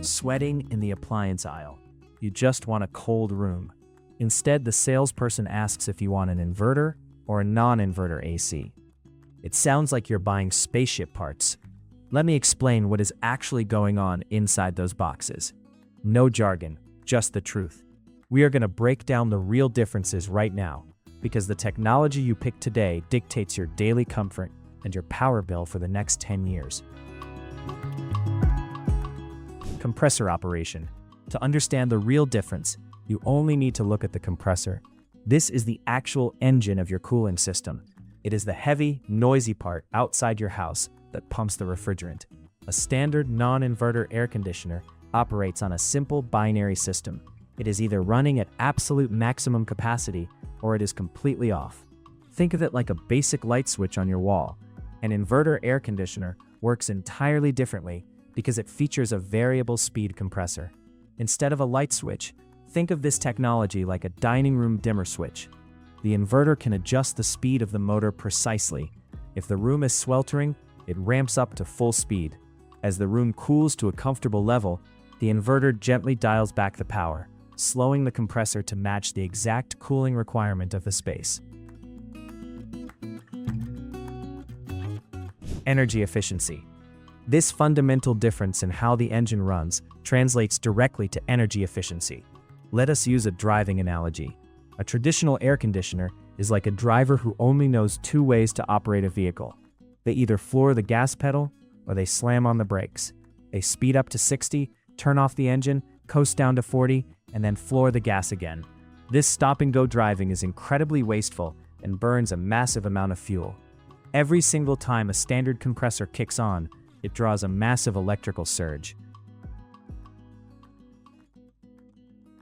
Sweating in the appliance aisle. You just want a cold room. Instead, the salesperson asks if you want an inverter or a non-inverter AC. It sounds like you're buying spaceship parts. Let me explain what is actually going on inside those boxes. No jargon, just the truth. We are going to break down the real differences right now, because the technology you pick today dictates your daily comfort and your power bill for the next 10 years. Compressor operation. To understand the real difference, you only need to look at the compressor. This is the actual engine of your cooling system. It is the heavy, noisy part outside your house that pumps the refrigerant. A standard non-inverter air conditioner operates on a simple binary system. It is either running at absolute maximum capacity or it is completely off. Think of it like a basic light switch on your wall. An inverter air conditioner works entirely differently because it features a variable speed compressor. Instead of a light switch, think of this technology like a dining room dimmer switch. The inverter can adjust the speed of the motor precisely. If the room is sweltering, it ramps up to full speed. As the room cools to a comfortable level, the inverter gently dials back the power, slowing the compressor to match the exact cooling requirement of the space. Energy efficiency. This fundamental difference in how the engine runs translates directly to energy efficiency. Let us use a driving analogy. A traditional air conditioner is like a driver who only knows two ways to operate a vehicle. They either floor the gas pedal or they slam on the brakes. They speed up to 60, turn off the engine, coast down to 40, and then floor the gas again. This stop-and-go driving is incredibly wasteful and burns a massive amount of fuel. Every single time a standard compressor kicks on, it draws a massive electrical surge.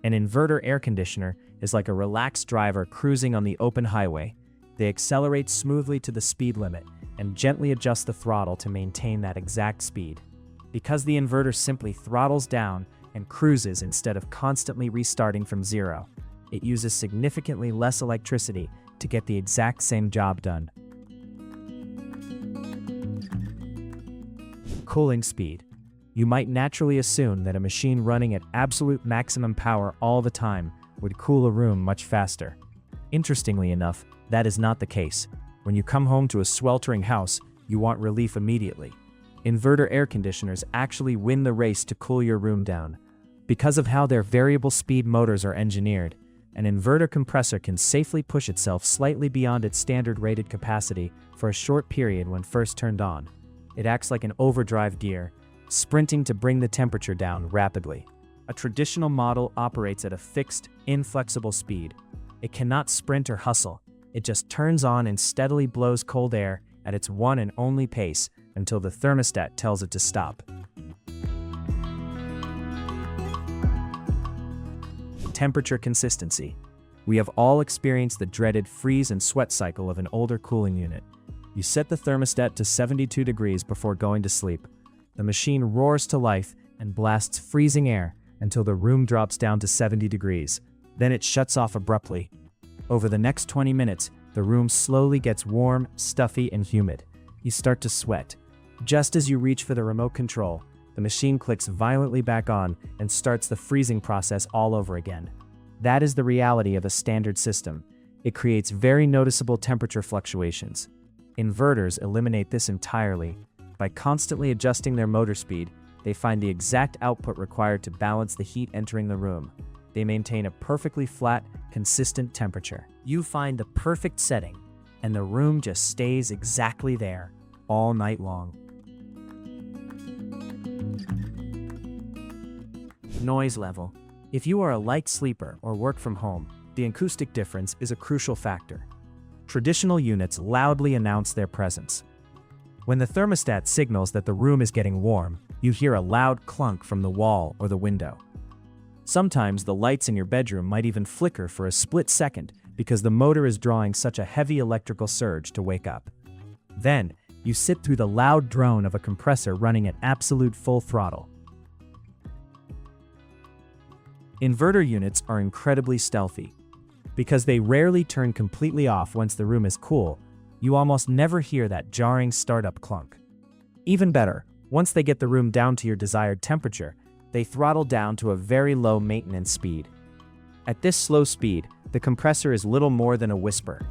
An inverter air conditioner is like a relaxed driver cruising on the open highway. They accelerate smoothly to the speed limit and gently adjust the throttle to maintain that exact speed. Because the inverter simply throttles down and cruises instead of constantly restarting from zero, it uses significantly less electricity to get the exact same job done. Cooling speed. You might naturally assume that a machine running at absolute maximum power all the time would cool a room much faster. Interestingly enough, that is not the case. When you come home to a sweltering house, you want relief immediately. Inverter air conditioners actually win the race to cool your room down. Because of how their variable speed motors are engineered, an inverter compressor can safely push itself slightly beyond its standard rated capacity for a short period when first turned on. It acts like an overdrive gear, sprinting to bring the temperature down rapidly. A traditional model operates at a fixed, inflexible speed. It cannot sprint or hustle. It just turns on and steadily blows cold air at its one and only pace until the thermostat tells it to stop. Temperature consistency. We have all experienced the dreaded freeze and sweat cycle of an older cooling unit. You set the thermostat to 72 degrees before going to sleep. The machine roars to life and blasts freezing air until the room drops down to 70 degrees. Then it shuts off abruptly. Over the next 20 minutes, the room slowly gets warm, stuffy, and humid. You start to sweat. Just as you reach for the remote control, the machine clicks violently back on and starts the freezing process all over again. That is the reality of a standard system. It creates very noticeable temperature fluctuations. Inverters eliminate this entirely. By constantly adjusting their motor speed, they find the exact output required to balance the heat entering the room. They maintain a perfectly flat, consistent temperature. You find the perfect setting, and the room just stays exactly there all night long. Noise level. If you are a light sleeper or work from home, the acoustic difference is a crucial factor. Traditional units loudly announce their presence. When the thermostat signals that the room is getting warm, you hear a loud clunk from the wall or the window. Sometimes the lights in your bedroom might even flicker for a split second because the motor is drawing such a heavy electrical surge to wake up. Then, you sit through the loud drone of a compressor running at absolute full throttle. Inverter units are incredibly stealthy. Because they rarely turn completely off once the room is cool, you almost never hear that jarring startup clunk. Even better, once they get the room down to your desired temperature, they throttle down to a very low maintenance speed. At this slow speed, the compressor is little more than a whisper.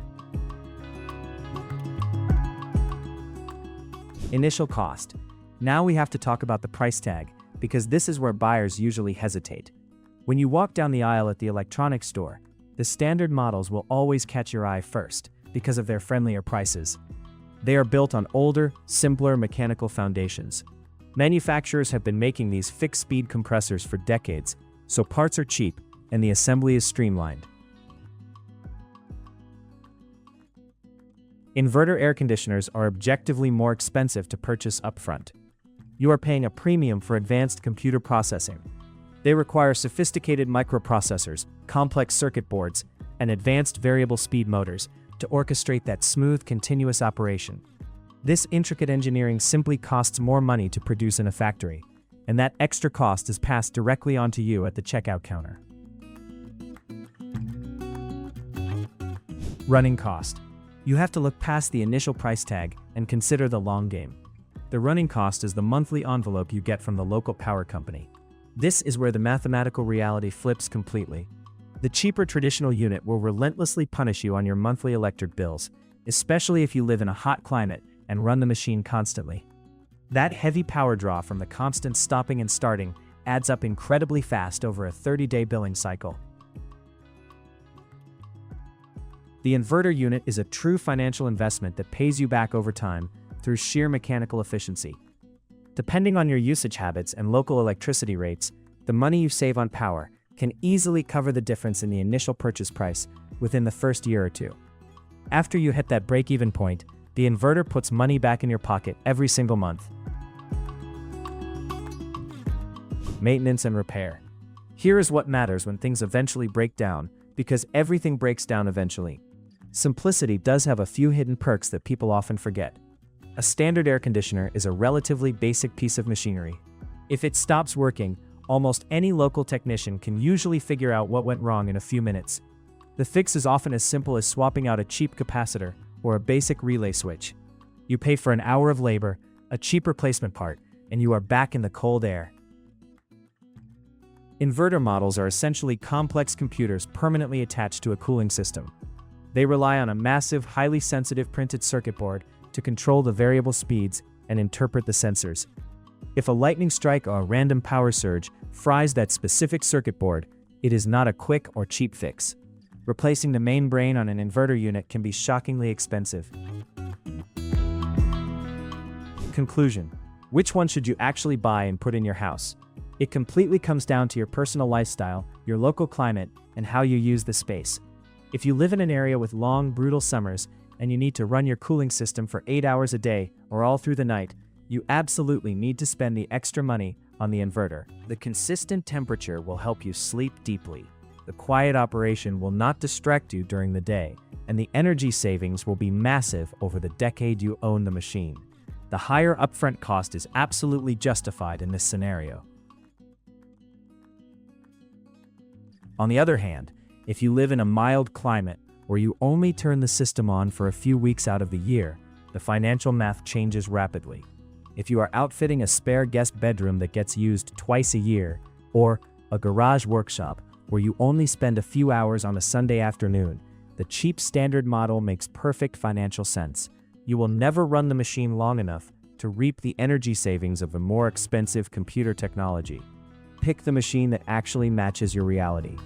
Initial cost. Now we have to talk about the price tag, because this is where buyers usually hesitate. When you walk down the aisle at the electronics store, the standard models will always catch your eye first because of their friendlier prices. They are built on older, simpler mechanical foundations. Manufacturers have been making these fixed-speed compressors for decades, so parts are cheap and the assembly is streamlined. Inverter air conditioners are objectively more expensive to purchase upfront. You are paying a premium for advanced computer processing. They require sophisticated microprocessors, complex circuit boards, and advanced variable speed motors to orchestrate that smooth, continuous operation. This intricate engineering simply costs more money to produce in a factory, and that extra cost is passed directly onto you at the checkout counter. Running cost. You have to look past the initial price tag and consider the long game. The running cost is the monthly envelope you get from the local power company. This is where the mathematical reality flips completely. The cheaper traditional unit will relentlessly punish you on your monthly electric bills, especially if you live in a hot climate and run the machine constantly. That heavy power draw from the constant stopping and starting adds up incredibly fast over a 30-day billing cycle. The inverter unit is a true financial investment that pays you back over time through sheer mechanical efficiency. Depending on your usage habits and local electricity rates, the money you save on power can easily cover the difference in the initial purchase price within the first year or two. After you hit that break-even point, the inverter puts money back in your pocket every single month. Maintenance and repair. Here is what matters when things eventually break down, because everything breaks down eventually. Simplicity does have a few hidden perks that people often forget. A standard air conditioner is a relatively basic piece of machinery. If it stops working, almost any local technician can usually figure out what went wrong in a few minutes. The fix is often as simple as swapping out a cheap capacitor or a basic relay switch. You pay for an hour of labor, a cheap replacement part, and you are back in the cold air. Inverter models are essentially complex computers permanently attached to a cooling system. They rely on a massive, highly sensitive printed circuit board to control the variable speeds and interpret the sensors. If a lightning strike or a random power surge fries that specific circuit board, it is not a quick or cheap fix. Replacing the main brain on an inverter unit can be shockingly expensive. Conclusion. Which one should you actually buy and put in your house? It completely comes down to your personal lifestyle, your local climate, and how you use the space. If you live in an area with long, brutal summers, and you need to run your cooling system for 8 hours a day or all through the night, you absolutely need to spend the extra money on the inverter. The consistent temperature will help you sleep deeply. The quiet operation will not distract you during the day, and the energy savings will be massive over the decade you own the machine. The higher upfront cost is absolutely justified in this scenario. On the other hand, if you live in a mild climate where you only turn the system on for a few weeks out of the year, the financial math changes rapidly. If you are outfitting a spare guest bedroom that gets used twice a year, or a garage workshop where you only spend a few hours on a Sunday afternoon, the cheap standard model makes perfect financial sense. You will never run the machine long enough to reap the energy savings of a more expensive computer technology. Pick the machine that actually matches your reality.